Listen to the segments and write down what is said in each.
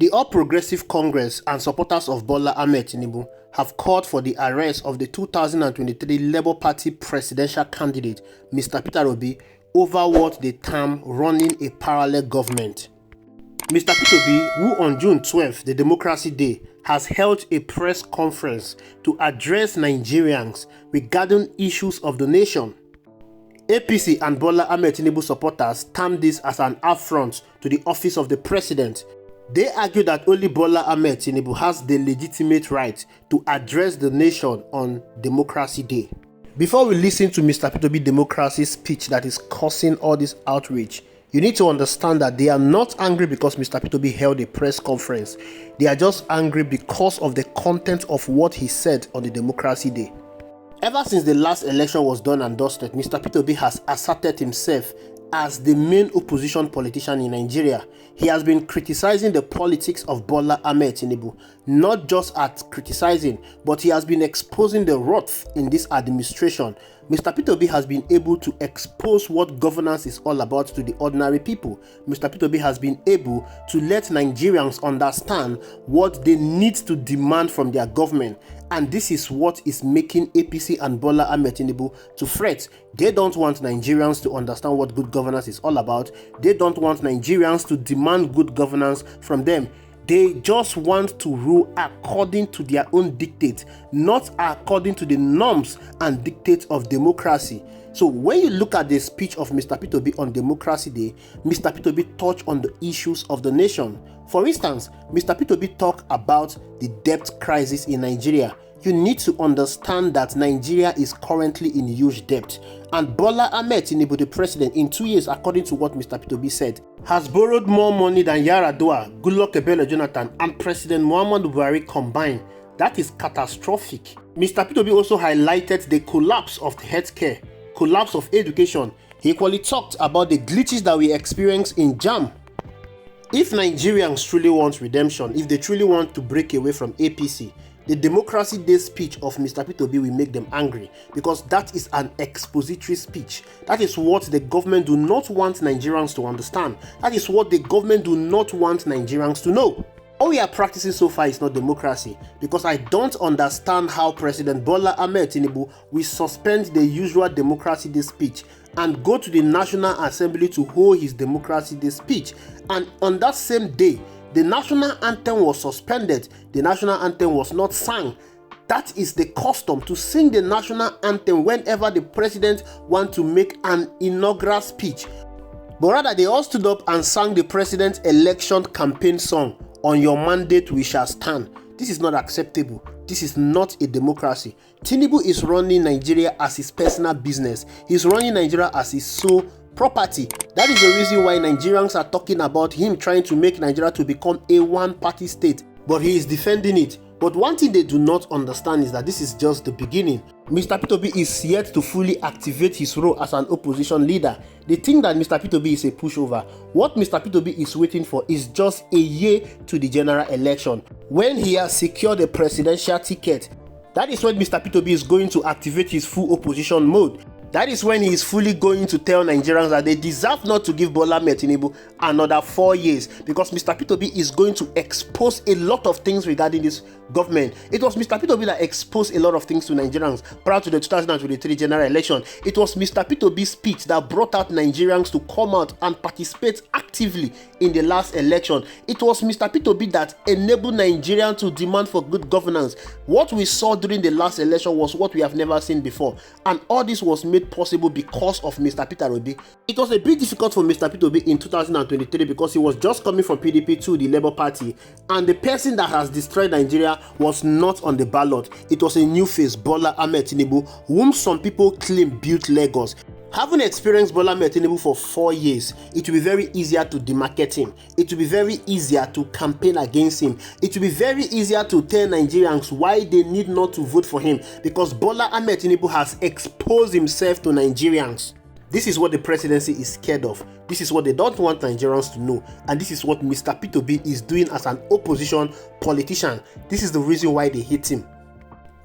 The All Progressive Congress and supporters of Bola Ahmed Tinubu have called for the arrest of the 2023 Labour Party presidential candidate, Mr. Peter Obi, over what they term running a parallel government. Mr. Peter Obi, who on June 12, the Democracy Day, has held a press conference to address Nigerians regarding issues of the nation. APC and Bola Ahmed Tinubu supporters term this as an affront to the office of the president. They argue that only Bola Ahmed Tinubu has the legitimate right to address the nation on Democracy Day. Before we listen to Mr. Peter Obi Democracy speech that is causing all this outrage, you need to understand that they are not angry because Mr. Peter Obi held a press conference. They are just angry because of the content of what he said on the Democracy Day. Ever since the last election was done and dusted, Mr. Peter Obi has asserted himself as the main opposition politician in Nigeria. He has been criticizing the politics of Bola Ahmed Tinubu, not just at criticizing, but he has been exposing the rot in this administration. Mr. Peter Obi has been able to expose what governance is all about to the ordinary people. Mr. Peter Obi has been able to let Nigerians understand what they need to demand from their government. And this is what is making APC and Bola Ahmed Tinubu to fret. They don't want Nigerians to understand what good governance is all about. They don't want Nigerians to demand good governance from them. They just want to rule according to their own dictate, not according to the norms and dictates of democracy. So when you look at the speech of Mr. Peter Obi on Democracy Day, Mr. Peter Obi touched on the issues of the nation. For instance, Mr. Peter Obi talked about the debt crisis in Nigeria. You need to understand that Nigeria is currently in huge debt. And Bola Ahmed Tinubu, the president, in 2 years, according to what Mr. Peter Obi said, has borrowed more money than Yar'Adua, Goodluck Ebele Jonathan, and President Muhammadu Buhari combined. That is catastrophic. Mr. Peter Obi also highlighted the collapse of healthcare, collapse of education. He equally talked about the glitches that we experience in JAM. If Nigerians truly want redemption, if they truly want to break away from APC, the Democracy Day speech of Mr. Peter Obi will make them angry, because that is an expository speech. That is what the government do not want Nigerians to understand. That is what the government do not want Nigerians to know. All we are practicing so far is not democracy, because I don't understand how President Bola Ahmed Tinubu will suspend the usual Democracy Day speech and go to the National Assembly to hold his Democracy Day speech, and on that same day, the national anthem was suspended. The national anthem was not sung. That is the custom, to sing the national anthem whenever the president wants to make an inaugural speech. But rather, they all stood up and sang the president's election campaign song, "On Your Mandate We Shall Stand." This is not acceptable. This is not a democracy. Tinubu is running Nigeria as his personal business. He's running Nigeria as his sole property. That is the reason why Nigerians are talking about him trying to make Nigeria to become a one-party state. But he is defending it. But one thing they do not understand is that this is just the beginning. Mr. Peter Obi is yet to fully activate his role as an opposition leader. They think that Mr. Peter Obi is a pushover. What Mr. Peter Obi is waiting for is just a year to the general election. When he has secured a presidential ticket, that is when Mr. Peter Obi is going to activate his full opposition mode. That is when he is fully going to tell Nigerians that they deserve not to give Bola Ahmed Tinubu another 4 years, because Mr. Peter Obi is going to expose a lot of things regarding this government. It was Mr. Peter Obi that exposed a lot of things to Nigerians prior to the 2023 general election. It was Mr. Peter Obi's speech that brought out Nigerians to come out and participate actively in the last election. It was Mr. Peter Obi that enabled Nigerians to demand for good governance. What we saw during the last election was what we have never seen before, and all this was made possible because of Mr. Peter Obi. It was a bit difficult for Mr. Peter Obi in 2023 because he was just coming from PDP to the Labour Party, and the person that has destroyed Nigeria was not on the ballot. It was a new face, Bola Ahmed Tinubu, whom some people claim built Lagos. Having experienced Bola Ahmed Tinubu for 4 years, it will be very easier to demarcate him. It will be very easier to campaign against him. It will be very easier to tell Nigerians why they need not to vote for him, because Bola Ahmed Tinubu has exposed himself to Nigerians. This is what the presidency is scared of. This is what they don't want Nigerians to know. And this is what Mr. Peter Obi is doing as an opposition politician. This is the reason why they hate him.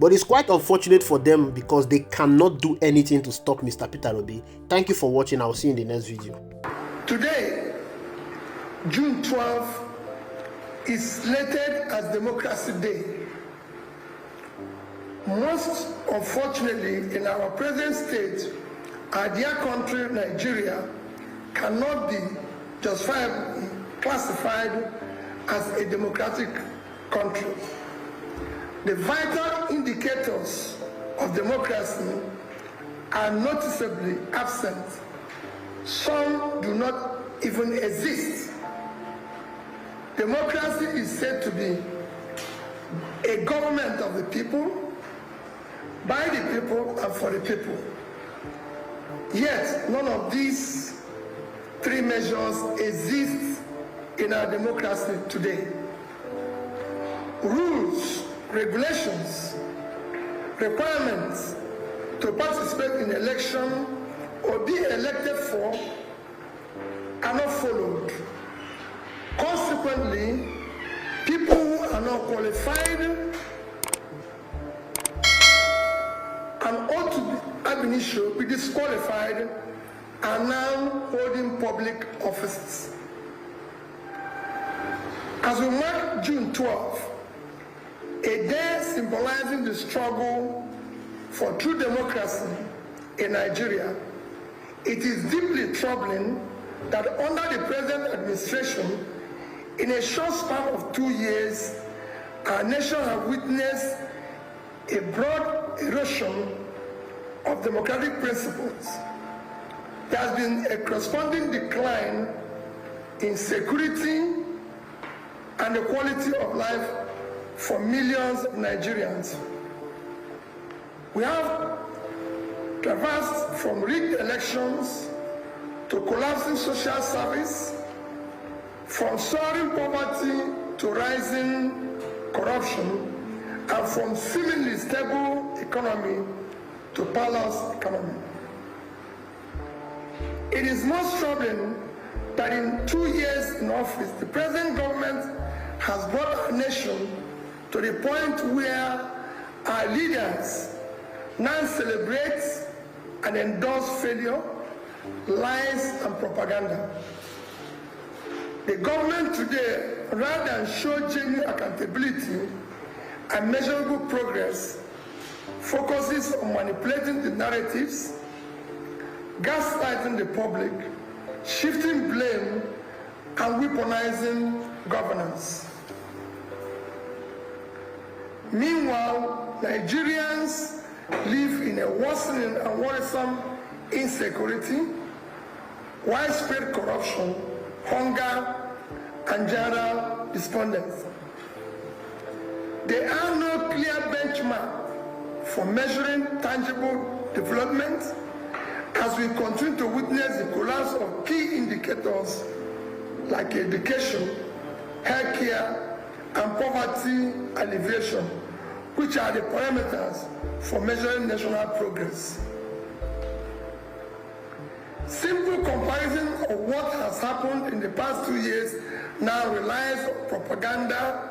But it's quite unfortunate for them because they cannot do anything to stop Mr. Peter Obi. Thank you for watching. I'll see you in the next video. Today, June 12, is slated as Democracy Day. Most unfortunately, in our present state, our dear country, Nigeria, cannot be justifiably classified as a democratic country. The vital indicators of democracy are noticeably absent. Some do not even exist. Democracy is said to be a government of the people, by the people, and for the people. Yet, none of these three measures exist in our democracy today. Rules, regulations, requirements to participate in election or be elected for are not followed. Consequently, people who are not qualified and ought to be ab initio be disqualified are now holding public offices. As we mark June 12, a day symbolizing the struggle for true democracy in Nigeria, it is deeply troubling that under the present administration, in a short span of 2 years, our nation has witnessed a broad erosion of democratic principles. There has been a corresponding decline in security and the quality of life for millions of Nigerians. We have traversed from rigged elections to collapsing social service, from soaring poverty to rising corruption, and from seemingly stable economy to perilous economy. It is most troubling that in 2 years in office, the present government has brought our nation to the point where our leaders now celebrate and endorse failure, lies, and propaganda. The government today, rather than show genuine accountability and measurable progress, focuses on manipulating the narratives, gaslighting the public, shifting blame, and weaponizing governance. Meanwhile, Nigerians live in a worsening and worrisome insecurity, widespread corruption, hunger, and general despondency. There are no clear benchmarks for measuring tangible development as we continue to witness the collapse of key indicators like education, healthcare, and poverty alleviation, which are the parameters for measuring national progress. Simple comparison of what has happened in the past 2 years now relies on propaganda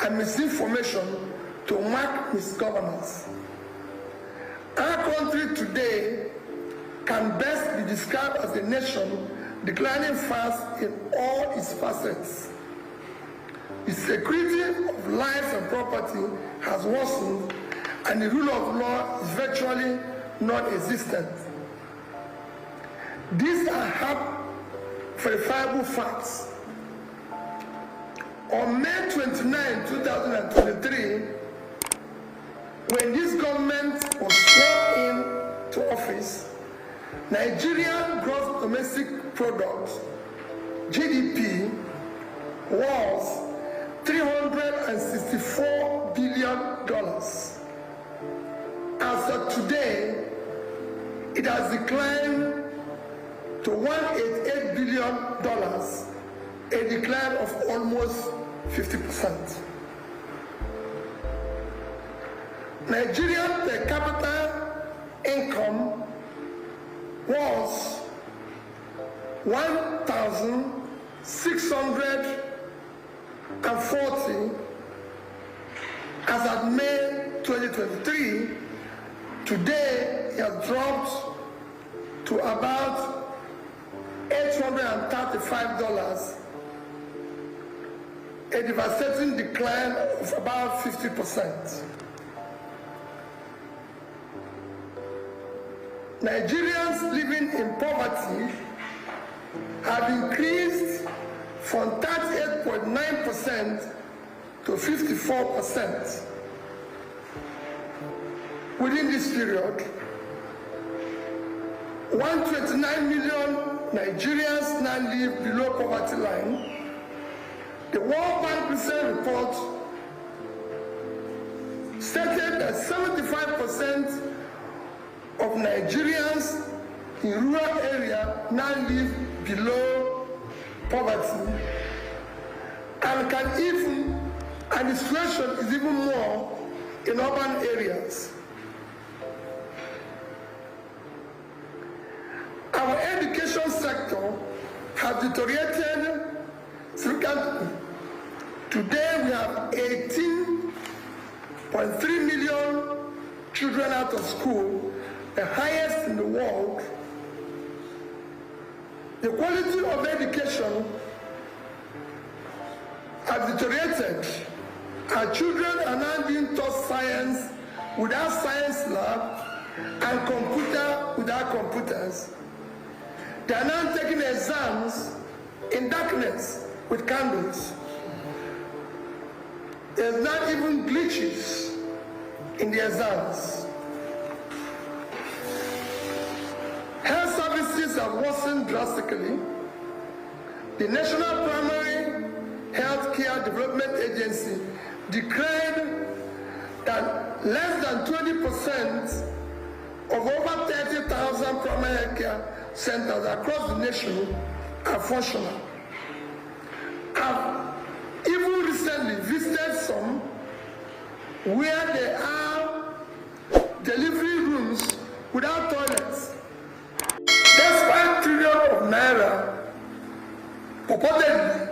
and misinformation to mark misgovernance. Our country today can best be described as a nation declining fast in all its facets. The security of life and property has worsened, and the rule of law is virtually non-existent. These are verifiable facts. On May 29, 2023, when this government was sworn in to office, Nigerian gross domestic product, GDP, was $364 billion. As of today, it has declined to $188 billion, a decline of almost 50%. Nigerian per capita income was $1,640 as at May 2023. Today, it has dropped to about $835, a devastating decline of about 50%. Nigerians living in poverty have increased from 38.9% to 54%. Within this period, 129 million Nigerians now live below poverty line. The World Bank recent report stated that 75% of Nigerians in rural areas now live below poverty, and the situation is even more in urban areas. Our education sector has deteriorated significantly. Today we have 18.3 million children out of school, the highest in the world. The quality of education has deteriorated. Our children are now being taught science without science lab and computer without computers. They are now taking exams in darkness with candles. There's not even glitches in the exams. Health services have worsened drastically. The National Primary Health Care Development Agency declared that less than 20% of over 30,000 primary health care centers across the nation are functional. I've even recently visited some where there are delivery rooms without toilets. Despite trillions of naira purportedly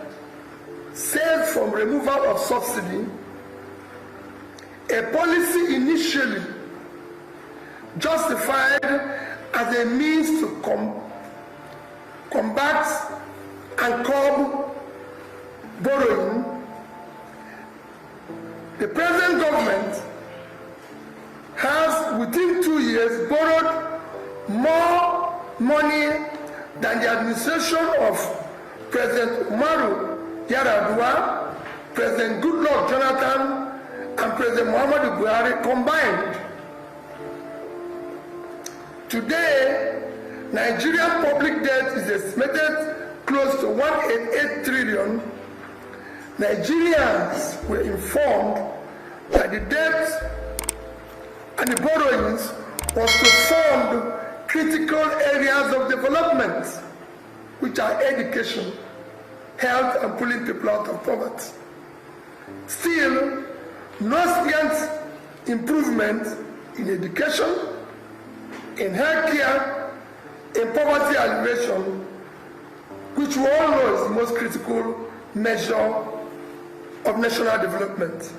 saved from removal of subsidy, a policy initially justified as a means to combat and curb borrowing, the present government has within 2 years borrowed more money than the administration of President Umaru Yar'Adua, President Goodluck Jonathan, and President Muhammadu Buhari combined. Today, Nigerian public debt is estimated close to 188 trillion. Nigerians were informed that the debt and the borrowings was to fund critical areas of development, which are education, health, and pulling people out of poverty. Still, no significant improvement in education, in healthcare, in poverty alleviation, which we all know is the most critical measure of national development.